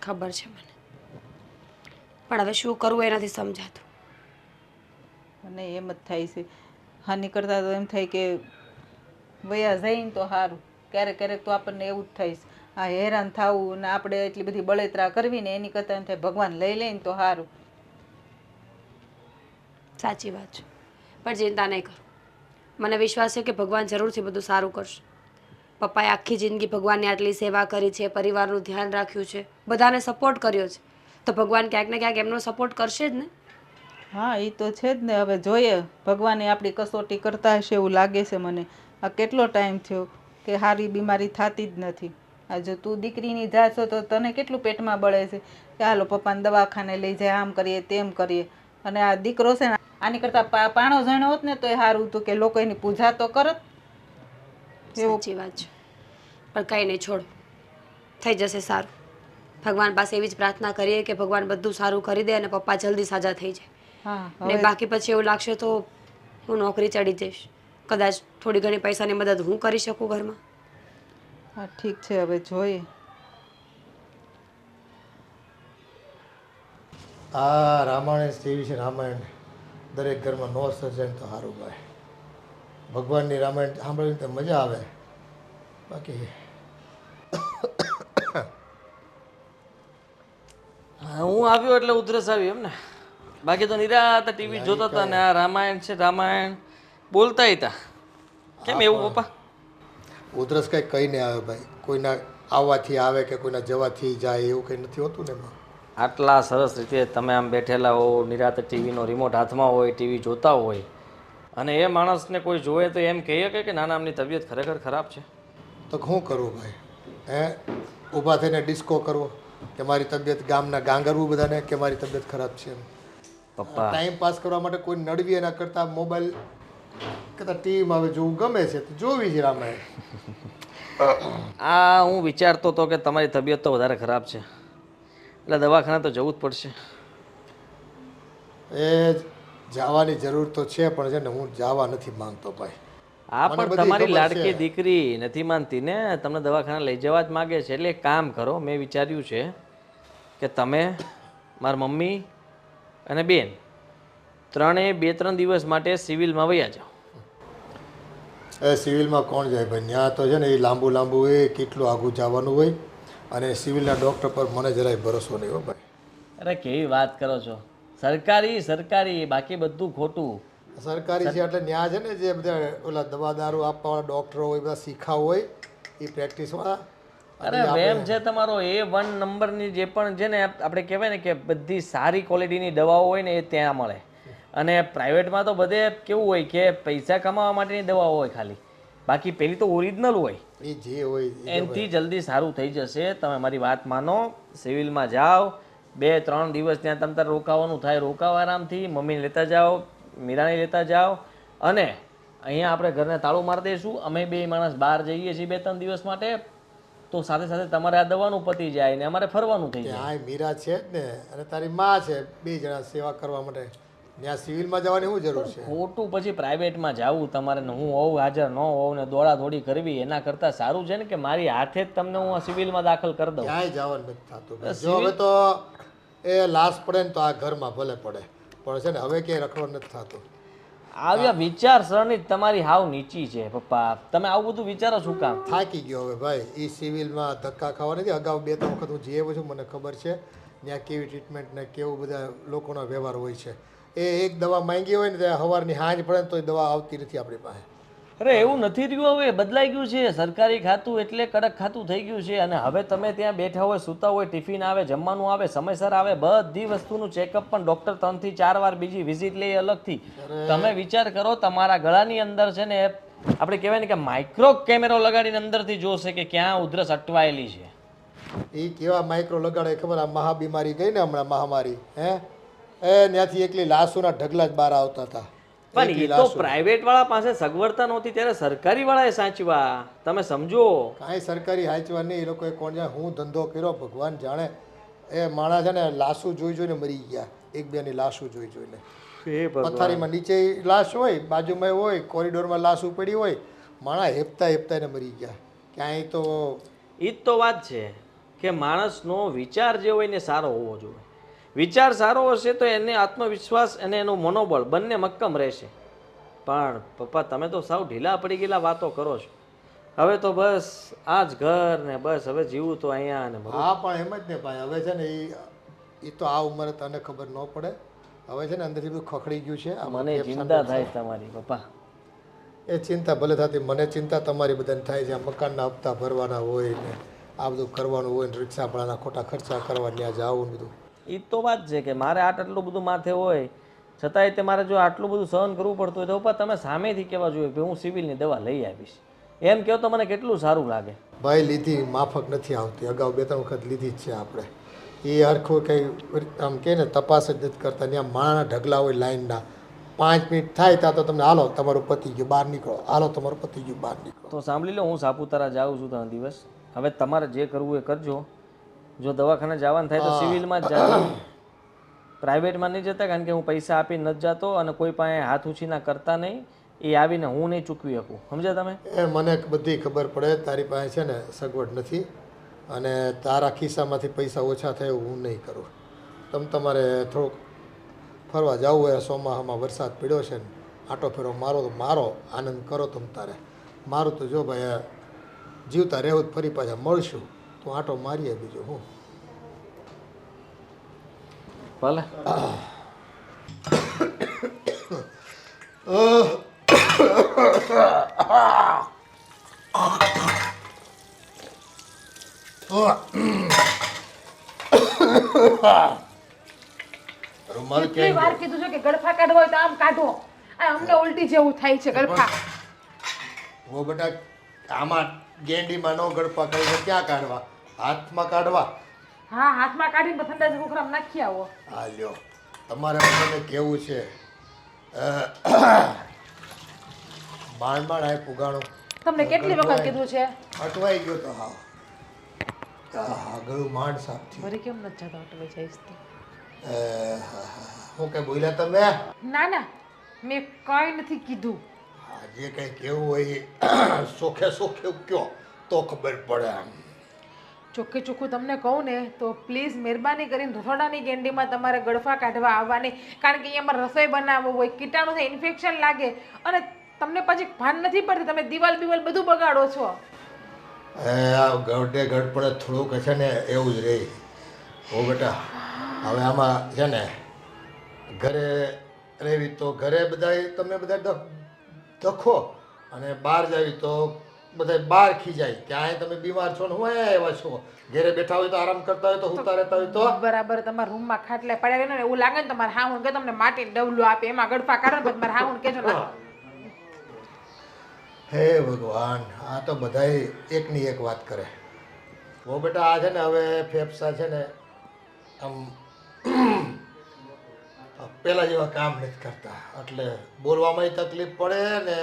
ખબર છે મને, પણ હવે શું કરવું એ નથી સમજાતું. મને એમ જ થાય છે હાની કરતાં તો એમ થાય કે વયા જઈને તો સારું. ક્યારેક ક્યારેક તો આપણને એવું જ થાય છે આ હેરાન થવું ને આપણે એટલી બધી બળેતરા કરવી ને એની કરતાં એમ થાય ભગવાન લઈ લઈને તો સારું. સાચી વાત છે, પણ ચિંતા નહીં કરો. મને વિશ્વાસ છે કે ભગવાન જરૂરથી બધું સારું કરશે. પપ્પાએ આખી જિંદગી ભગવાનની આટલી સેવા કરી છે, પરિવારનું ધ્યાન રાખ્યું છે, બધાને સપોર્ટ કર્યો છે, તો ભગવાન ક્યાંક ને ક્યાંક એમનો સપોર્ટ કરશે જ ને. હા, એ તો છે જ ને. હવે જોઈએ ભગવાને આપણી કસોટી કરતા હશે એવું લાગે છે મને. આ કેટલો ટાઈમ થયો કે સારી બીમારી થતી જ નથી. આ જો તું દીકરીની જાશો તો તને કેટલું પેટમાં બળે છે કે હાલો પપ્પાને દવાખાને લઈ જાય, આમ કરીએ તેમ કરીએ. અને આ દીકરો છે ને આની કરતાં પાણો જણો હોત ને તો એ સારું હતું કે લોકો એની પૂજા તો કરત. સાચી વાત છે, પણ કંઈ નહીં, છોડ, થઈ જશે સારું. ભગવાન પાસે એવી જ પ્રાર્થના કરીએ કે ભગવાન બધું સારું કરી દે અને પપ્પા જલ્દી સાજા થઈ જાય. હા, ને બાકી પછી એવું લાગશે તો હું નોકરી ચડી જઈશ. કદાચ થોડી ઘણી પૈસાની મદદ હું કરી શકું ઘરમાં. હા, ઠીક છે, હવે જોઈએ. આ રામાયણ જેવી છે રામાયણ દરેક ઘરમાં નો સર્જાય તો સારું ભાઈ. ભગવાનની રામાયણ સાંભળીને તો મજા આવે. બાકી હું આવ્યો એટલે ઉધરસ આવી એમ ને. બાકી તો નિરાત ટીવી જોતા હતા ને આ રામાયણ છે રામાયણ બોલતા હતા. કેમ એવું પપ્પા? ઉધરસ કંઈ કહીને આવે ભાઈ. કોઈના આવવાથી આવે કે કોઈના જવાથી જાય એવું કંઈ નથી હોતું ને એમાં. આટલા સરસ રીતે તમે આમ બેઠેલા હો, નિરાતે ટીવીનો રિમોટ હાથમાં હોય, ટીવી જોતા હોય, અને એ માણસને કોઈ જોવે તો એમ કહે કે નાના આમની તબિયત ખરેખર ખરાબ છે. તો શું કરવું ભાઈ? ઊભા થઈને ડિસ્કો કરવો કે મારી તબિયત, ગામના ગાંગરવું બધાને કે મારી તબિયત ખરાબ છે. પપ્પા ટાઈમ પાસ કરવા માટે કોઈ નડવી એના કરતાં મોબાઈલ કરતાં ટીવીમાં હવે જોવું ગમે છે તો જોવી છે રામાયણ. આ હું વિચારતો હતો કે તમારી તબિયત તો વધારે ખરાબ છે એટલે દવાખાને તો જવું જ પડશે. એ જવાની જરૂર તો છે પણ છે ને હું જવા નથી માંગતો ભાઈ. આ પણ તમારી લાડકી દીકરી નથી માનતી ને, તમને દવાખાને લઈ જવા જ માગે છે. એટલે એક કામ કરો, મેં વિચાર્યું છે કે તમે, મારા મમ્મી અને બેન ત્રણેય 2-3 દિવસ માટે સિવિલમાં વયા જાઓ. એ સિવિલમાં કોણ જાય ભાઈ? ત્યાં તો છે ને એ લાંબુ હોય, કેટલું આઘું જવાનું હોય, અને સિવિલના ડૉક્ટર પર મને જરાય ભરોસો નહીં હો ભાઈ. અરે કેવી વાત કરો છો? સરકારી બાકી બધું ખોટું. સરકારી છે એટલે ત્યાં છે ને જે બધા ઓલા દવા દારૂ આપવાવાળા ડૉક્ટરો હોય, બધા શીખાવ હોય એ પ્રેક્ટિસવાળા. અરે વેમ છે તમારો A1 નંબરની જે પણ છે ને આપણે કહેવાય ને કે બધી સારી ક્વોલિટીની દવાઓ હોય ને એ ત્યાં મળે. અને પ્રાઇવેટમાં તો બધે કેવું હોય કે પૈસા કમાવા માટેની દવાઓ હોય ખાલી, બાકી પેલી તો ઓરિજિનલ હોય. એ જે હોય એનાથી જલ્દી સારું થઈ જશે. તમે મારી વાત માનો, સિવિલમાં જાઓ, 2-3 દિવસ ત્યાં તમ તારે રોકાવાનું થાય, રોકાવ આરામથી, મમ્મીને લેતા જાઓ, મીરાને લેતા જાઓ, અને અહીંયા આપણે ઘરને તાળું મારી દઈશું. અમે 2 માણસ બહાર જઈએ છીએ 2-3 દિવસ માટે, તો સાથે સાથે તમારે આ દવાનું પતી જાય ને અમારે ફરવાનું થઈ જાય. ત્યાં મીરા છે જ ને અને તારી માં છે, 2 જણા સેવા કરવા માટે. ત્યાં સિવિલમાં જવાની શું જરૂર છે? ખોટું પછી પ્રાઇવેટમાં જાવું તમારે ને હું હોઉં હાજર ન હોઉં ને દોડા દોડી કરવી, એના કરતાં સારું છે ને કે મારી હાથે જ તમને હું આ સિવિલમાં દાખલ કરી દઉં. ક્યાંય જવાનું નથી થતું. જો હવે તો એ લાશ પડે ને તો આ ઘરમાં ભલે પડે, પણ છે ને હવે ક્યાંય રખડો નથી થતું. આવ્યા વિચારસરણી જ તમારી હાવ નીચી છે પપ્પા. તમે આવું બધું વિચારો શું કામ? થાકી ગયો હવે ભાઈ. એ સિવિલમાં ધક્કા ખાવા નથી. અગાઉ 2-3 વખત હું જઈ આવ્યો છું, મને ખબર છે ત્યાં કેવી ટ્રીટમેન્ટ ને કેવું બધા લોકોનો વ્યવહાર હોય છે. એક દવા માંગી હોય ને ત્યાં સવારની સાંજ પડે ને તો એ દવા આવતી નથી આપણી પાસે. અરે એવું નથી રહ્યું, હવે બદલાઈ ગયું છે. સરકારી ખાતું એટલે કડક ખાતું થઈ ગયું છે. અને હવે તમે ત્યાં બેઠા હોય, સૂતા હોય, ટિફિન આવે, જમવાનું આવે, સમયસર આવે, બધી વસ્તુનું ચેકઅપ પણ ડૉક્ટર 3 થી 4 વાર બીજી વિઝિટ લે અલગથી. તમે વિચાર કરો, તમારા ગળાની અંદર છે ને આપણે કહેવાય ને કે માઇક્રો કેમેરો લગાડીને અંદરથી જોશે કે ક્યાં ઉધરસ અટવાયેલી છે. એ કેવા માઇક્રો લગાડે ખબર? આ મહાબીમારી ગઈ ને હમણાં, મહામારી, ત્યાંથી એકલી લાશોના ઢગલા જ બહાર આવતા હતા. પણ એ તો પ્રાઇવેટ વાળા પાસે સગવડતા નહોતી ત્યારે સરકારી વાળાએ સાચવા. તમે સમજો. કાંઈ સરકારી હાચવા નહીં. એ લોકોએ કોણ જાણે હું ધંધો કર્યો ભગવાન જાણે. એ માણસ છે ને લાશો જોઈ જોઈને મરી ગયા. 1-2 ની લાશો જોઈ જોઈને. પથારીમાં નીચે લાશ હોય, બાજુમાં હોય, કોરિડોરમાં લાશ પડી હોય, માણસ હેપતા હેપતા એને મરી ગયા. ક્યાંય તો એ જ તો વાત છે કે માણસનો વિચાર જે હોય ને સારો હોવો જોઈએ. વિચાર સારો હશે તો એને આત્મવિશ્વાસ અને એનું મનોબળ બંને મક્કમ રહેશે. પણ પપ્પા તમે તો સાવ ઢીલા પડી ગયેલા વાતો કરો છો. હવે તો બસ આ જ ઘર ને બસ હવે જીવું તો અહીંયા ને બધું. હા પણ એમ જ ને ભાઈ. હવે છે ને એ તો આ ઉંમરે તને ખબર ન પડે. હવે છે ને અંદરથી બધું ખખડી ગયું છે. મને ચિંતા થાય તમારી પપ્પા. એ ચિંતા ભલે થતી, મને ચિંતા તમારી બધાને થાય છે. આ મકાનના હપ્તા ભરવાના હોય ને આ બધું કરવાનું હોય ને રિક્ષા ભાડાના ખોટા ખર્ચા કરવા ત્યાં જવું ને બધું. એ તો વાત છે કે મારે આટલું બધું માથે હોય છતાંય તે મારે જો આટલું બધું સહન કરવું પડતું હોય તો પપ્પા તમે સામેથી કહેવા જોઈએ કે હું સિવિલની દવા લઈ આવીશ. એમ કહો તો મને કેટલું સારું લાગે. ભાઈ લીધી માફક નથી આવતી. અગાઉ 2-3 વખત લીધી જ છે આપણે. એ હરખું કંઈ આમ કહે ને તપાસ જ નથી કરતા. ત્યાં માણાના ઢગલા હોય લાઈનના. 5 મિનિટ થાય ત્યાં તો તમને હાલો તમારું પતી ગયું બહાર નીકળો, હાલો તમારું પતી ગયું બહાર નીકળો. તો સાંભળી લો, હું સાપુતારા જાઉં છું 3 દિવસ. હવે તમારે જે કરવું એ કરજો. જો દવાખાને જવાનું થાય તો સિવિલમાં જ જાજો, પ્રાઇવેટમાં નહીં જતા. કારણ કે હું પૈસા આપીને નથી જતો અને કોઈ પાસે હાથ ઉછીના કરતા નહીં. એ આવીને હું નહીં ચૂકવી શકું. સમજ્યા તમે? એ મને બધી ખબર પડે. તારી પાસે છે ને સગવડ નથી અને તારા ખિસ્સામાંથી પૈસા ઓછા થાય એવું હું નહીં કરું. તમારે થોડુંક ફરવા જવું હોય, ચોમાસામાં વરસાદ પડ્યો છે ને આટો ફેરો મારો તો મારો, આનંદ કરો તમ તારે. મારું તો જો ભાઈ જીવતા રહેવું જ, ફરી પાછા મળશું તો આટો મારીએ, બીજું હું. ભલે. કેટલી વાર કીધું છે કે ગળફા કાઢવો હોય તો આમ કાઢો. આ અમને ઉલટી જેવું થાય છે ગળફા. ઓ બેટા આમાં ગેંડીમાં નો ગડપા કરી ક્યાં કાઢવા? હાથમાં કાઢવા. હા હાથમાં કાઢીને ઠંડા કુકરામાં નાખી આવો. હા લ્યો, તમારે મને કેવું છે માંડ માંડ આ પુગાણું. તમને કેટલી વખત કીધું છે? અટવાઈ ગયો તો હા. હા ગળું માંડ સાફ થયું. વળી કેમ નથી જતો અટવાઈ જઈશ તો? હું કઈ બોલ્યા તમે? ના ના મેં કઈ નથી કીધું. હા જે કઈ કેવું હોય સોખે સોખે કયો તો ખબર પડે. આમ ચોખ્ખે ચોખ્ખું તમને કહું ને તો પ્લીઝ મહેરબાની કરીને રસોડાની ગેંડીમાં તમારે ગળફા કાઢવા આવવાની. કારણ કે અહીંયામાં રસોઈ બનાવવું હોય, કીટાણુ થાય, ઇન્ફેક્શન લાગે અને તમને પછી ભાન નથી પડતી. તમે દિવાલ બિવાલ બધું બગાડો છો. આ ગઢે ગઢ પડે થોડુંક છે ને એવું જ રહી. હો બેટા હવે આમાં છે ને ઘરે રહેવી તો ઘરે બધા તમે બધા દખો અને બહાર જાવી તો બધા બહાર ખીજાય. ત્યાં તમે બીમાર છો ને હું આવ્યા છો. ઘરે બેઠા હોય તો આરામ કરતા હોય તો હુતા રહેતા હોય તો બરાબર તમારા રૂમમાં ખાટલે પડ્યા રહે ને એવું લાગે ને તમારે હાહુણ કે તમને માટી ડબલું આપે એમાં ગળફા કાઢો ને તમારે હાહુણ કેજો ને. હે ભગવાન, આ તો બધાય એકની એક વાત કરે. હો બેટા આ છે ને હવે ફેફસા છે ને આમ પહેલાં જેવા કામ નથી કરતા એટલે બોલવામાં તકલીફ પડે ને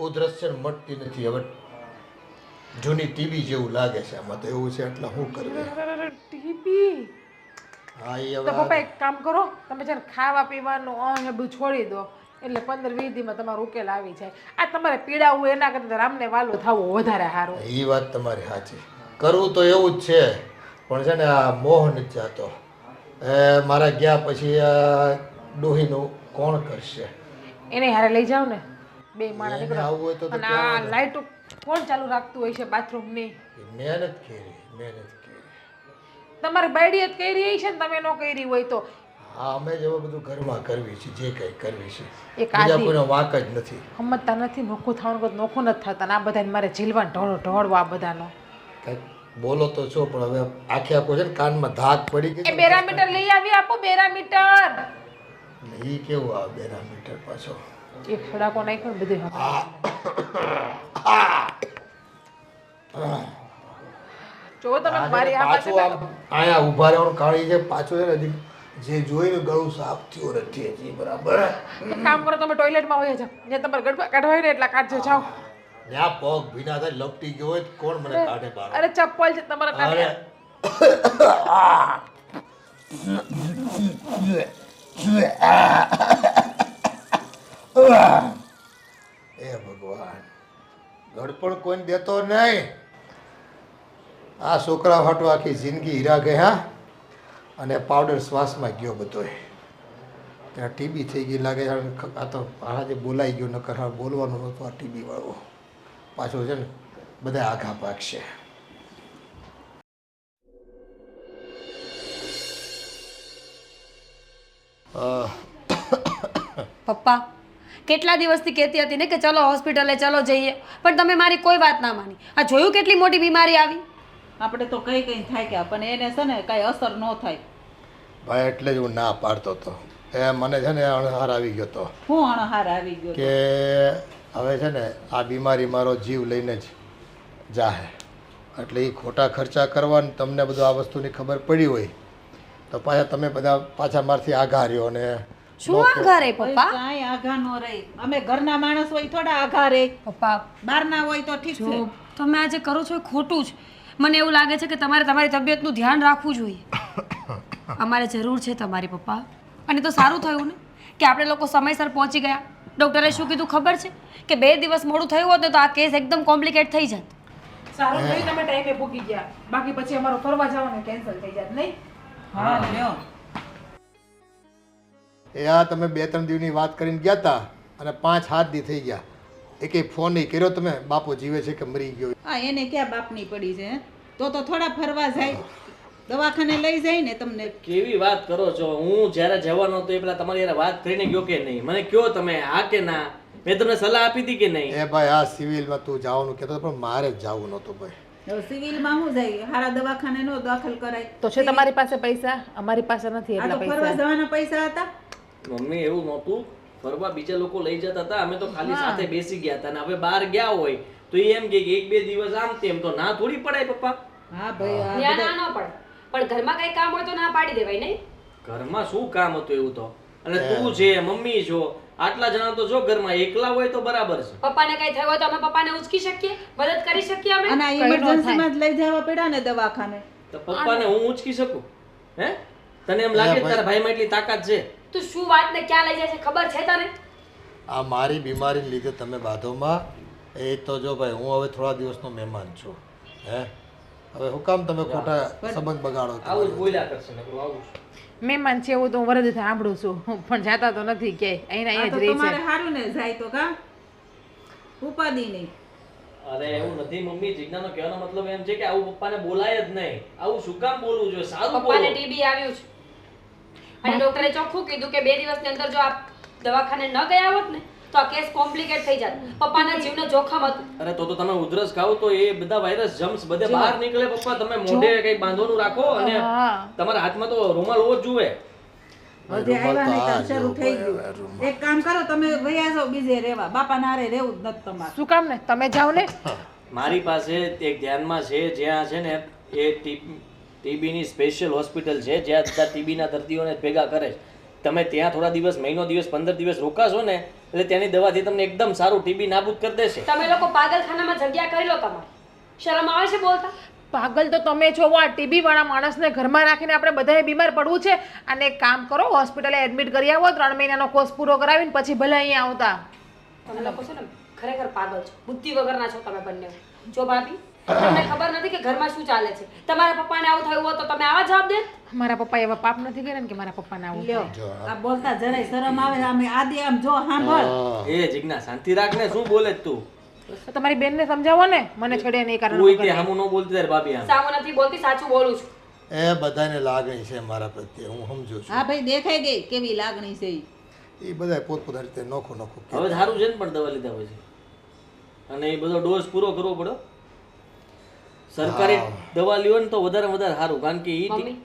ઉધરસ છે ને મટતી નથી હવે જૂની ટીબી જેવું લાગે છે આમાં તો એવું છે એટલે શું કરવું ટીબી હા એ તો હવે પપ્પા એક કામ કરો, તમે છે ને ખાવા પીવાનું એ બધું છોડી દો એટલે 15-20 દીમાં તમારો ઉકેલ આવી જાય. આ તમારે પીડાવું એના કરતાં રામને વાલું થવું વધારે સારું. એ વાત તમારી સાચી કરવું તો એવું જ છે પણ છે ને આ મોહ નથી જાતો એ મારા ગયા પછી આ ડોહીનું કોણ કરશે એને હારે લઈ જાઓ ને, બે માણા એને નીકળો. આવવું હોય તો અને આ લાઈટો કોણ ચાલુ રાખતું હોય છે બાથરૂમની? મહેનત કરી તમારી બાયડી જ કરી છે ને તમે ન કરી હોય તો. હા અમે જ હવે બધું ઘરમાં કરવી છે જે કંઈ કરવી છે એક બીજા આદિ કોઈનો વાંક જ નથી સમજતા નથી, નોખું થવાનું કોઈ નોખું નથી થતા ને આ બધાને મારે ઝીલવાનું ઢોળવો આ બધાનો. કંઈક બોલો તો છો પણ હવે આખે આખો છે ને કાનમાં ધાક પડી ગઈ એ બેરામીટર લઈ આવી આપો, બેરામીટર. એ કેવું આવે બેના મીટર પાછો એક સડાકો નાખ્યો ને બધું જો તમે મારી આ પાસે પાછું આમ અહીંયા ઊભા રહેવાનું કાળી છે પાછું છે ને હજી જે જોઈને ગળું સાફ થયું નથી હજી બરાબર કામ કરો, તમે ટોયલેટમાં વહી જાઓ, જ્યાં તમારે ગડબા કાઢવા હોય ને એટલા કાઢજો જાઓ. ત્યાં પગ ભીના થાય લપટી ગયો હોય તો કોણ મને કાઢે બહાર અરે ચપ્પલ છે તમારા કાઢે. એ ભગવાન ગળપણ કોઈને દેતો નહીં આ છોકરા હાટો આખી જિંદગી હીરા ગયા અને પાવડર શ્વાસમાં ગયો બધોય ત્યાં ટીબી થઈ ગઈ લાગે છે આ તો આજે બોલાઈ ગયો નકર હા બોલવાનું નહોતું આ ટીબી વાળું પાછું છે ને બધા આઘા પાકશે પપ્પા કેટલા દિવસથી કહેતી હતી ને કે ચલો હોસ્પિટલે ચલો જઈએ, પણ તમે મારી કોઈ વાત ના માની. આ જોયું કેટલી મોટી બીમારી આવી. આપણે તો કઈ કઈ થાય કે પણ એને છે ને કાંઈ અસર ન થાય. ભાઈ એટલે જ હું ના પાડતો હતો એ મને છે ને અણહાર આવી ગયો હતો હું અણહાર આવી ગયો કે હવે છે ને આ બીમારી મારો જીવ લઈને જ જાહે એટલે એ ખોટા ખર્ચા કરવાની તમને બધું આ વસ્તુની ખબર પડી હોય તો પાછા તમે બધા પાછા મારથી આઘા રહ્યો ને શું આઘા રે પપ્પા? કાંઈ આઘા ન રહે. અમે ઘરના માણસ હોય થોડા આઘા રહે. પપ્પા બહારના હોય તો ઠીક છે. જો તમે આ જે કરો છો એ ખોટું છે. મને એવું લાગે છે કે તમારે તમારી તબિયતનું ધ્યાન રાખવું જોઈએ. અમારે જરૂર છે તમારી પપ્પા. અને તો સારું થયું ને કે આપણે લોકો સમયસર પહોંચી ગયા. ડૉક્ટરે શું કીધું ખબર છે કે 2 દિવસ મોડું થયું હોત ને તો આ કેસ એકદમ કોમ્પ્લિકેટ થઈ જાત. સારું નહીં તમે ટાઈમે પૂકી ગયા, બાકી પછી અમારો ફરવા જવાનું કેન્સલ થઈ જાત નહીં. હા લ્યો. એ આ તમે 2-3 દિવસની વાત કરીને ગયા હતા અને 5-7 દી થઈ ગયા એકે ફોન નહીં કર્યો તમે બાપુ જીવે છે કે મરી ગયો હા એને ક્યાં બાપની પડી છે હે? તો થોડા ફરવા જાય, દવાખાને લઈ જાય ને તમને. કેવી વાત કરો છો? હું જ્યારે જવાનો હતો એ પેલા તમારી યાર વાત કરીને ગયો કે નહીં? મને કયો તમે હા કે ના? મેં તમને સલાહ આપી હતી કે નહીં? એ ભાઈ આ સિવિલમાં તું જવાનું કહેતો હતો પણ મારે જ જવું નહોતું ભાઈ હવે સિવિલમાં શું જાય? હારા દવાખાને નો દાખલ કરાય. તો છે તમારી પાસે પૈસા? અમારી પાસે નથી આ એટલા તો ફરવા પૈસા. જવાના પૈસા હતા. મમ્મી એવું નહોતું. ફરવા બીજા લોકો લઈ જતા હતા, અમે તો ખાલી સાથે બેસી ગયા હતા. અને હવે બહાર ગયા હોય તો એ એમ કે 1-2 દિવસ આમ તેમ તો ના થોડી પડાય પપ્પા. હા ભાઈ આ ત્યાં બધા- ના ન પડે, પણ ઘરમાં કઈ કામ હોય તો ના પાડી દેવાય નહીં. ઘરમાં શું કામ હતું એવું તો? અને તું છે મમ્મી છો, આટલા જણા તો જો ઘરમાં એકલા હોય તો બરાબર છે. પપ્પાને કઈ થયું હોય તો અમે પપ્પાને ઉચકી શકીએ, મદદ કરી શકીએ અમે. અને આ ઇમરજન્સીમાં જ લઈ જવા પડ્યા ને દવાખાને. તો પપ્પાને હું ઉંચકી શકું? હે તને એમ લાગે કે તારા ભાઈમાં એટલી તાકાત છે? તું શું વાત ને ક્યાં લઈ જાય છે ખબર છે તને? આ મારી બીમારીને લીધે તમે બાધોમાં એ તો જો ભાઈ હું હવે થોડા દિવસનો મહેમાન છું હે હવે હું કામ તમે ખોટા સંબંધ બગાડો છો? આવું જ બોલ્યા કરશે નકરું આવું જ. મહેમાન છે એવું તો હું વરદ સાંભળું છું, પણ જાતા તો નથી ક્યાંય, અહીંયા આ તો અહીંયા જ રહે તમારે છે. સારું ને જાય તો કા ઉપાધિ નહીં. અરે એવું નથી મમ્મી, જીજ્ઞાનો કહેવાનો મતલબ એમ છે કે આવું પપ્પાને બોલાય જ નહીં. આવું શું કામ બોલવું જોઈએ? સારું પપ્પાને બોલો. ટીબી આવ્યું છે અને ડોક્ટરે ચોખ્ખું કીધું કે 2 દિવસની અંદર જો આપ દવાખાને ન ગયા હોત ને તો આ કેસ કોમ્પ્લિકેટ થઈ જાત. પપ્પાના જીવને જોખમ હતું. અરે તો તમે ઉધરસ ખાવ તો એ બધા વાયરસ જમ્સ બધે બહાર નીકળે પપ્પા. તમે મોઢે કઈ બાંધવાનું રાખો અને હા. તમારા હાથમાં તો રૂમાલ હોવો જ જોઈએ. હજી આવ્યા નહીં ત્યાં શરૂ થઈ ગયું. એક કામ કરો તમે વયા જાઓ બીજે રહેવા. બાપા નારે રહેવું જ નથી તમારે. શું કામ ને તમે જાઓ ને. મારી પાસે એક ધ્યાનમાં છે જ્યાં છે ને એ ટીબીની સ્પેશિયલ હોસ્પિટલ છે જ્યાં બધા ટીબીના દર્દીઓને ભેગા કરે છે. તમે ત્યાં થોડા દિવસ મહિનો દિવસ 15 દિવસ રોકાશો ને એટલે ત્યાંની દવાથી તમને એકદમ સારું ટીબી નાબૂદ કરી દેશે. તમે લોકો પાગલખાનામાં જગ્યા કરી લો તમારી. શરમ આવે છે બોલતા? પાગલ તો તમે છો, આ ટીબી વાળા માણસને ઘરમાં રાખીને આપણે બધાએ બીમાર પડવું છે. અને એક કામ કરો, હોસ્પિટલે એડમિટ કરી આવો, 3 મહિનાનો કોર્સ પૂરો કરાવીને પછી ભલે અહીંયા આવતા. તમે લોકો છે ને ખરેખર પાગલ છો, બુદ્ધિ વગરના છો તમે બંને. જો ભાભી, તમને ખબર નથી કે ઘરમાં શું ચાલે છે? તમારા પપ્પાને આવું થયું હોત તો તમે આવા જવાબ દેત? મારા પપ્પા એવા પાપ નથી કર્યા ને કે મારા પપ્પાને આવું લ્યો આ બોલતા જરાય શરમ આવે આમ આદિ આમ જો સાંભળ. એ જિજ્ઞા શાંતિ રાખ ને, શું બોલે છે તું? તો તમારી બેનને સમજાવો ને, મને છોડ્યા નહીં કારણ કોઈ કે હામું ન બોલતી તાર ભાભી આમ. સામું નથી બોલતી, સાચું બોલું છું. એ બધાને લાગણી છે મારા પ્રત્યે, હું સમજુ છું. હા ભાઈ દેખાઈ ગઈ કેવી લાગણી છે ઈ. એ બધા પોતપોતાની રીતે નોખું નોખું હવે સારું છે ને પણ દવા લીધા પછી, અને એ બધો ડોઝ પૂરો કરવો પડે. સરકારી દવા લ્યો ને તો વધારે વધારે સારું, કારણ કે મમ્મી,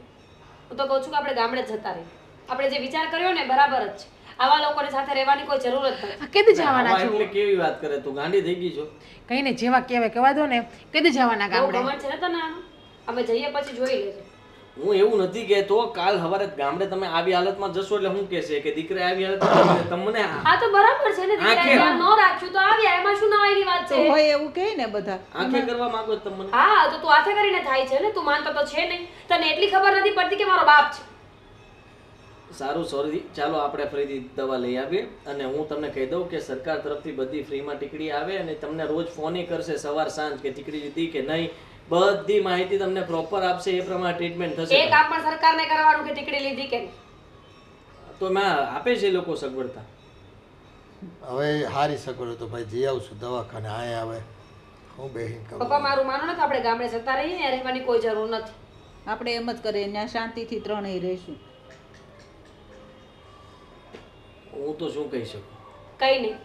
હું તો કહું છું કે આપણે ગામડે જતા રહીએ. આપણે જે વિચાર કર્યો ને બરાબર જ છે. આવા લોકોની સાથે રહેવાની કોઈ જરૂર જ નથી. કેદી જવાના છો? એટલે કેવી વાત કરે તું, ગાંડી થઈ ગઈ છો. કઈ ને જેવા કહેવાય કહેવા દો ને, કેદી જવાના બહુ ગામડે? ગમન છે ને તને આનું? અમે જઈએ પછી જોઈ લેજો. હું એવું નથી કહેતો, કાલ સવારે ગામડે તમે આવી હાલતમાં જશો એટલે હું કહેશે કે દીકરા આવી હાલતમાં તમને આ તો બરાબર છે ને, દીકરાએ ધ્યાન ન રાખ્યું તો આવ્યા, એમાં શું નવાઈની વાત તો છે? હોય એવું કહે ને બધા. આંખે કરવા માંગો છો તમે? હા, તો તું હાથે કરીને થાય છે ને, તું માનતો તો છે નહીં. તને એટલી ખબર નથી પડતી કે મારો બાપ છે. સારું, સોરી, ચાલો આપણે ફરીથી દવા લઈ આવીએ. અને હું તમને કહી દઉં કે સરકાર તરફથી બધી ફ્રીમાં ટીકડી આવે અને તમને રોજ ફોન કરશે સવાર સાંજ કે ટીકડી લીધી કે નહીં, બધી માહિતી તમને પ્રોપર આપશે, એ પ્રમાણે ટ્રીટમેન્ટ થશે. એ કામ પણ સરકારને કરવાનું કે ટીકડી લીધી કે નહીં. તો એમાં આપે છે એ લોકો સગવડતા. હવે હારી સગવડ તો ભાઈ જઈ આવશું દવાખાને, આય આવે હું બેહીન પપ્પા કરું. મારું માનો ને તો આપણે ગામડે જતા રહીએ, ત્યાં રહેવાની કોઈ જરૂર નથી. આપણે એમ જ કરીએ ત્યાં શાંતિથી ત્રણેય રહીશું. હું તો શું કહી શકું? કઈ નહીં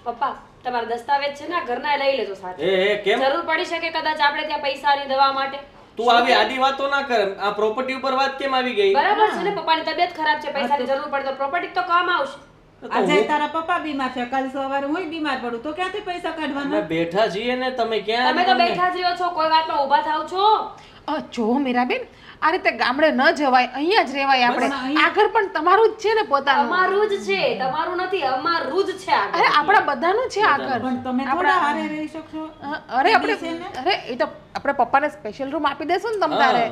પપ્પા, તમારા દસ્તાવેજ છે ને આ ઘરના લઈ લેજો સાથે. એ કેમ? જરૂર પડી શકે કદાચ આપણે ત્યાં પૈસાની દવા માટે. તું આવી આડી વાતો ના કર. આ પ્રોપર્ટી ઉપર વાત કેમ આવી ગઈ? બરાબર છે ને, પપ્પાની તબિયત ખરાબ છે, પૈસાની જરૂર પડે તો પ્રોપર્ટી તો કામ આવશે. આજે તારા પપ્પા બીમાર છે, કાલ સવારે હું બીમાર પડું તો ક્યાંથી પૈસા કાઢવાના? અમે બેઠા છીએ ને, તમે ક્યાં? તમે તો બેઠા જ રહ્યો છો, કોઈ વાતમાં ઊભા થાવ છો. જો મીરાબેન, આ રીતે ગામડે ન જવાય, અહીંયા જ રહેવાય આપણે. આ ઘર પણ તમારું જ છે ને પોતાનું? અમારું જ છે, તમારું નથી, અમારું જ છે આ ઘર. અરે આપણા બધાનું છે આ ઘર. પણ તમે થોડા હારે રહી શકશો. અરે આપણે અરે એ તો આપણે પપ્પાને સ્પેશિયલ રૂમ આપી દેશું ને તમ તારે.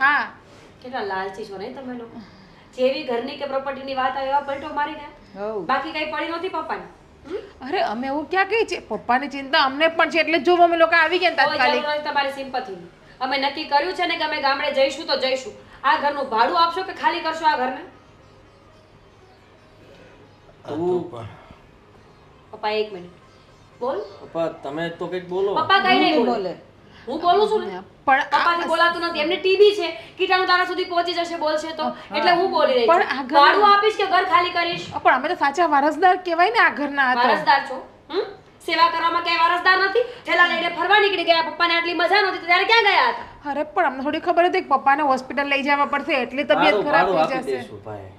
હા, કેટલા લાલચી છો નહીં તમે લોકો. જેવી ઘરની કે પ્રોપર્ટીની વાત આવે એવા પલટો મારીને. હઉ. બાકી કઈ પડી નથી પપ્પાને. અરે અમે એવું ક્યાં કહી છે, પપ્પાની ચિંતા અમને પણ છે, એટલે જો અમે લોકો આવી ગયા ને કોઈ તાત્કાલિક. જરૂર નથી તમારી સિમ્પથીની. અમે નક્કી કર્યું છે ને કે અમે ગામડે જઈશું તો જઈશું. આ ઘરનું ભાડું આપશો કે ખાલી કરશો આ ઘરને? પપ્પા એક મિનિટ બોલ. પપ્પા તમે તો કંઈક બોલો. પપ્પા કઈ નહીં બોલે. બોલે. હું બોલું છું ને. પણ પપ્પાથી બોલાતું નથી, એમને ટીબી છે, કીટાણુ તારા સુધી પહોંચી જશે બોલશે તો, એટલે હું બોલી રહી પણ છું. આ ઘર- ભાડું આપીશ કે ઘર ખાલી કરીશ? પણ અમે તો સાચા વારસદાર કહેવાય ને આ ઘરના. આ તો વારસદાર છો. સેવા કરવામાં કઈ વારસદાર નથી? થેલા લઈને ફરવા નીકળી ગયા, પપ્પાને આટલી મજા નહોતી તો ત્યારે ક્યાં ગયા હતા? અરે પણ અમને થોડી ખબર હતી કે પપ્પાને હોસ્પિટલ લઈ જવા પડશે, એટલી તબિયત ભાડું ખરાબ ભાડું થઈ આપી જશે. દઈશું ભાઈ.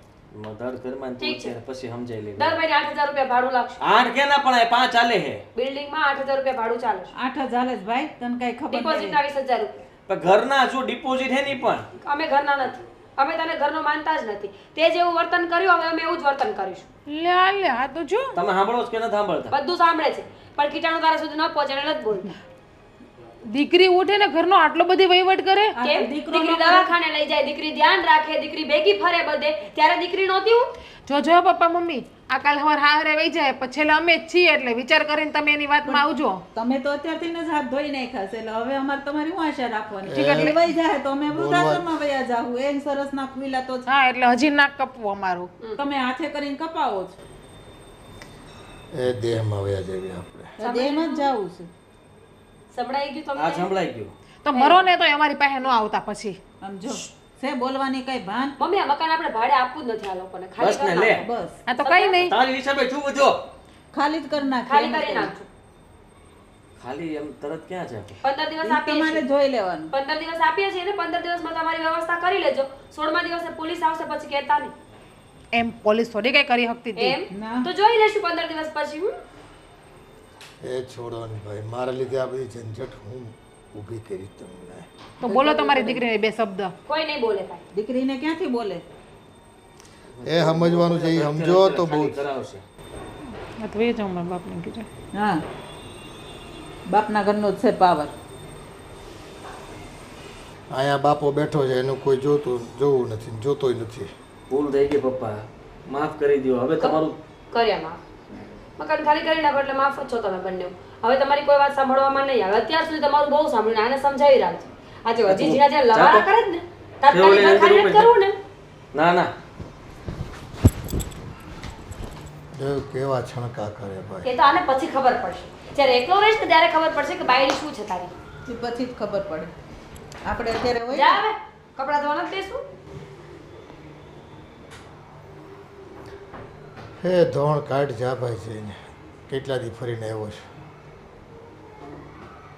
મધર ઘરમાં તું ઠીક છે. છે પછી સમજાઈ લેવું. દર મહિને 8,000 રૂપિયા ભાડું લાગશે. 8 કે ના પણ 5 ચાલે હે. બિલ્ડિંગમાં 8,000 રૂપિયા ભાડું ચાલે છે. 8,000 જ ભાઈ, તને કઈ ખબર ડિપોઝિટના 20,000 રૂપિયા. પણ ઘરના શું ડિપોઝિટ હે ની પણ? અમે ઘરના નથી, અમે તને ઘરનો માનતા જ નથી. તે જેવું વર્તન કર્યું હવે અમે એવું જ વર્તન કરીશું. લે આ તો જો તમે સાંભળો છો કે નથી સાંભળતા? બધું સાંભળે છે પણ કીટાણુ તારા સુધી ન પહોંચે એટલે નથી બોલતા. દીકરી ઉઠે ને ઘરનો આટલો બધી વહીવટ કરે. કેમ? દીકરી દવાખાને લઈ જાય, દીકરી ધ્યાન રાખે, દીકરી ભેગી ફરે બધે, ત્યારે દીકરી નહોતી હું? જો પપ્પા મમ્મી આ કાલ હવાર હારે વહી જાય પછી છેલ્લે અમે જ છીએ, એટલે વિચાર કરીને તમે એની વાતમાં આવજો. તમે તો અત્યારથી જ હાથ ધોઈ નાખ્યા છે, એટલે હવે અમારે તમારી શું આશા રાખવાની? એટલે વહી જાય તો અમે વૃદ્ધાશ્રમમાં વયા જાહું. એન સરસ ના ખુલ્લા તો હા, એટલે હજી નાક કપવું અમારું. તમે હાથે કરીને કપાવો છો. એ દેહમાં વયા જઈએ આપણે. દેહમાં જ જાવું છે. સંભળાઈ ગયું આ તમને? સંભળાઈ ગયું. તો મરો ને તો અમારી પાસે ન આવતા પછી. આમ જો છે બોલવાની કઈ ભાન? મમ્મી આ મકાન આપણે ભાડે આપવું જ નથી આ લોકોને, ખાલી બસ ને કરી લે. નાખો. બસ આ તો કઈ નહીં. તારી હિસાબે શું જો ખાલી જ કરી નાખે. ખાલી કરી નાખજો. ખાલી એમ તરત ક્યાં છે? 15 દિવસ આપીએ તમારે છીએ. જોઈ લેવાનું. 15 દિવસ આપીએ છીએ ને, 15 દિવસમાં તમારી વ્યવસ્થા કરી લેજો. 16મા દિવસે પોલીસ આવશે પછી કહેતા નહીં. એમ પોલીસ થોડી કઈ કરી શકતી હતી. એમ ના. તો જોઈ લેશું 15 દિવસ પછી. એ છોડો ને ભાઈ, મારા લીધે આ બધી ઝંઝટ હું ઊભી કરી તમને. તો બોલો તમારી દીકરીને બે શબ્દ. કોઈ નહીં બોલે કાંઈ. દીકરીને ક્યાંથી બોલે? એ સમજવાનું છે એ સમજો તો બહુ જ. કરાવશે. આ તો એ જાઉં મારા બાપને કીધું. હા બાપના ઘરનો જ છે પાવર. અહીંયા બાપો બેઠો છે એનું કોઈ જોવું નથી ને જોતોય નથી. ભૂલ થઈ ગઈ પપ્પા, માફ કરી દો. હવે તમારું કર્યા માફ. મકાન ખાલી કરી નાખો એટલે માફ જ છો તમે બંને. હવે તમારી કોઈ વાત સાંભળવામાં નહીં આવે. અત્યાર સુધી તમારું બહુ સાંભળ્યું, આને સમજાવી રાખજો. આજે હજી જ્યાં લવારા કરે જ ને તાત્કાલિક ઘર ખાલી નથી કરવું ને. ના ના જો કેવા છણકા કરે ભાઈ. એ તો આને પછી ખબર પડશે. જ્યારે એકલો રહીશ ને ત્યારે ખબર પડશે કે બાયડી શું છે તારી. એ પછી જ ખબર પડે. આપણે અત્યારે હોય જા હવે કપડાં ધોવાના જ બેસું. હે ધોણ કાઢ જા ભાઈ જઈને કેટલા દી ફરીને આવ્યો છે.